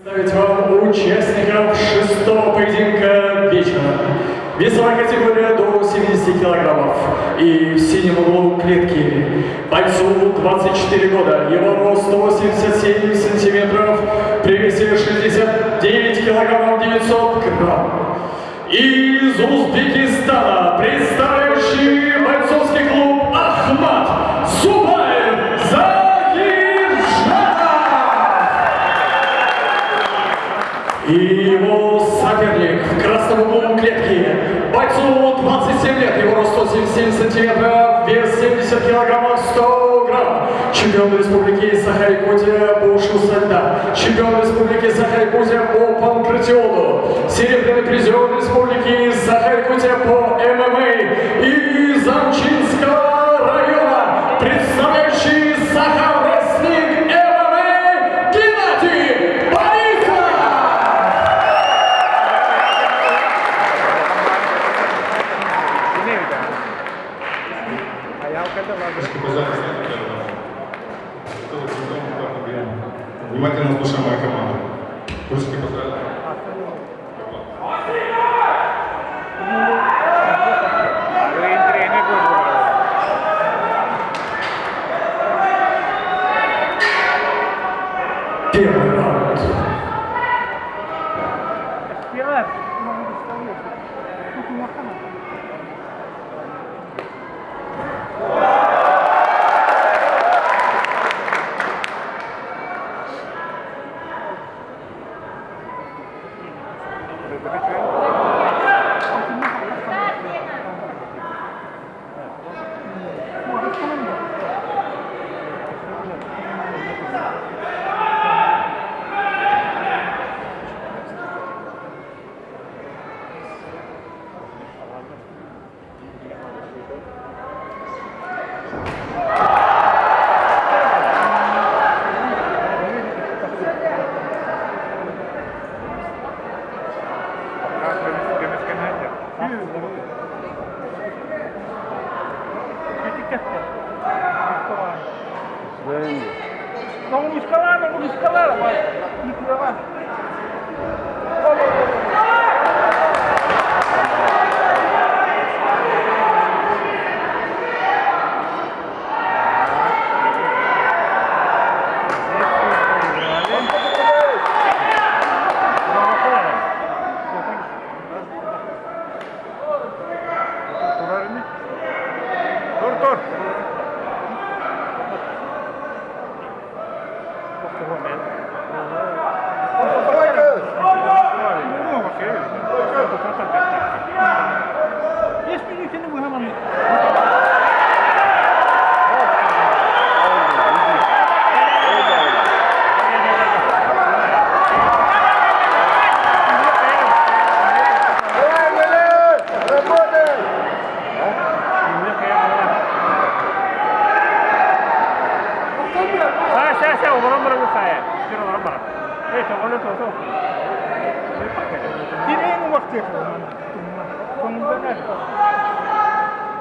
Представить вам участников шестого поединка вечера. Весовая категория до 70 килограммов. И в синем углу клетки бойцу 24 года. Его рост 187 сантиметров, при весе 69 килограммов 900 грамм. Из Узбекистана представляющий бойцовский клуб Ахмат Зубаев Закиржанов. И его соперник в красном углу клетки. Бойцу 27 лет, его рост 177 сантиметров, вес 70 килограммов 100 грамм. Чемпион республики Саха-Якутия по ушу со льда. Чемпион республики Саха-Якутия по панкратиону. Серебряный призер республики Саха-Якутия по ММА. И Замчинского района, представляющий Саха-Рестлинг ММА, Геннадий Борисов. Внимательно слушаем мою команду. Русский поздравляю. Первый раунд. Não me escalaram, mas fica lá.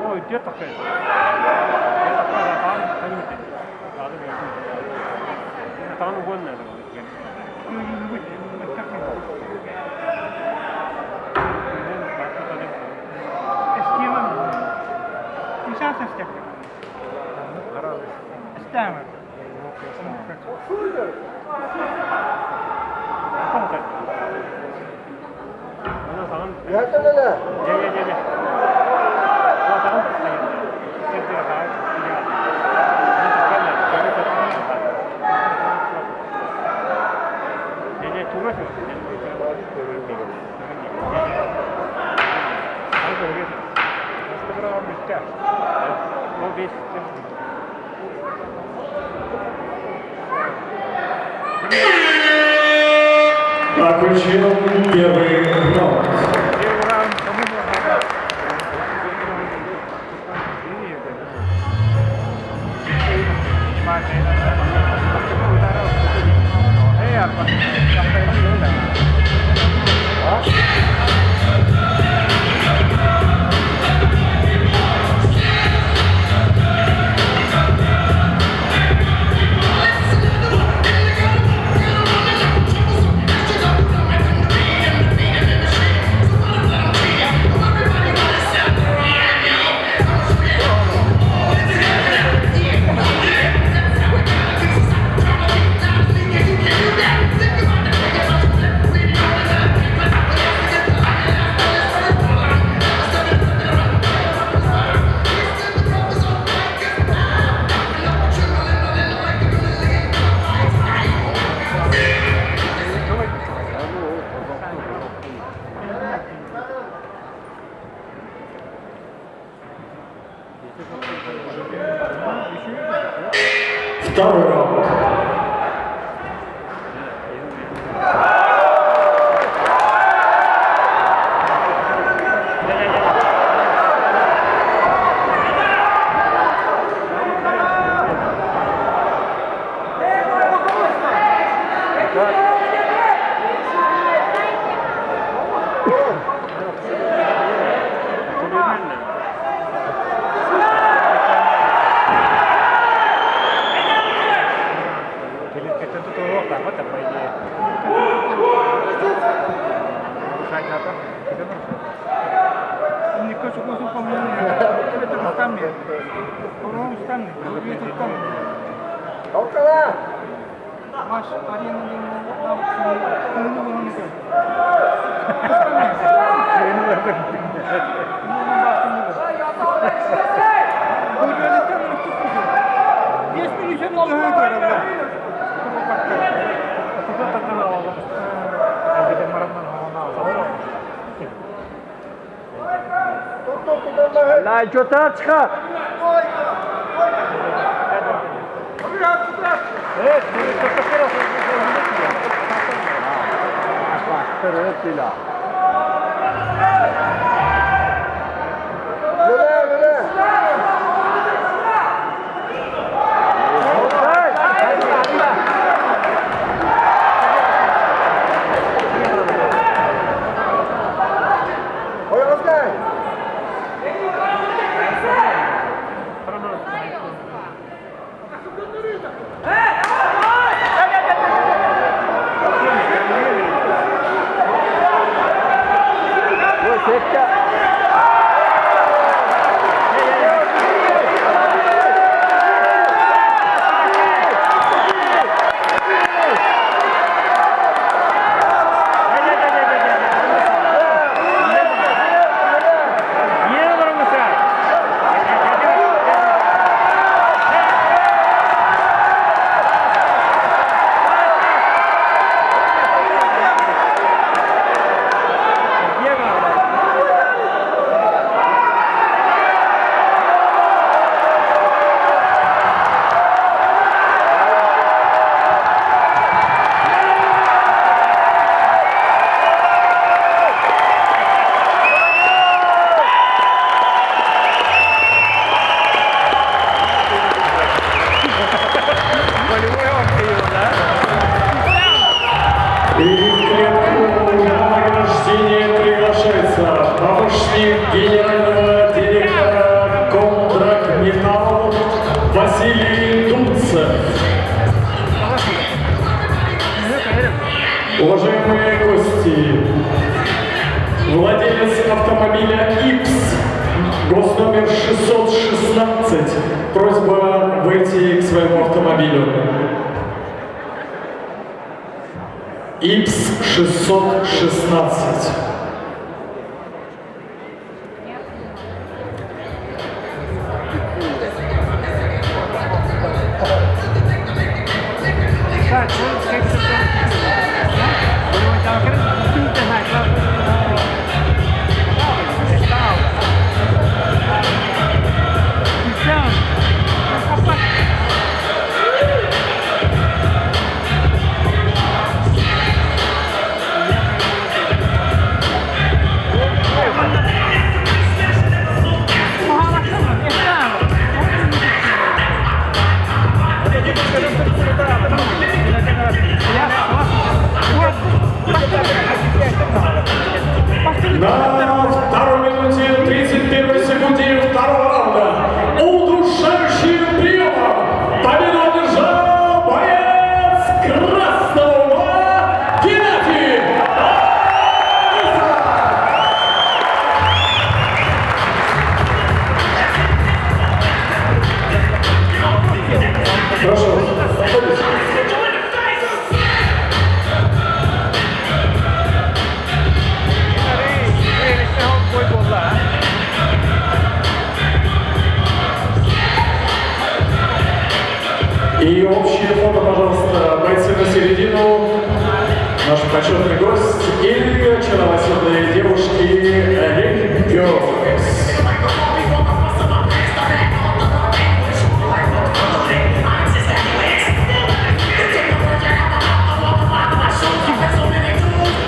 Ой, где такая? Там угодно. Закончил первый раунд. maaş Ariye'nin köyünü bulunu gör. Lai Чотачка! И в клетку для награждения приглашается помощник генерального директора Контракметалл Василий Дудцев. Уважаемые гости, владелец автомобиля X, госномер 616, просьба выйти к своему автомобилю. X616. На второй минуте 31 секунде второго раунда удушающим приемом победу одержал боец красного угла Геннадий Аризов. Прошу, заходите. И общее фото, пожалуйста, бойцы на середину. Наш почетный гость и очаровательные девушки Олег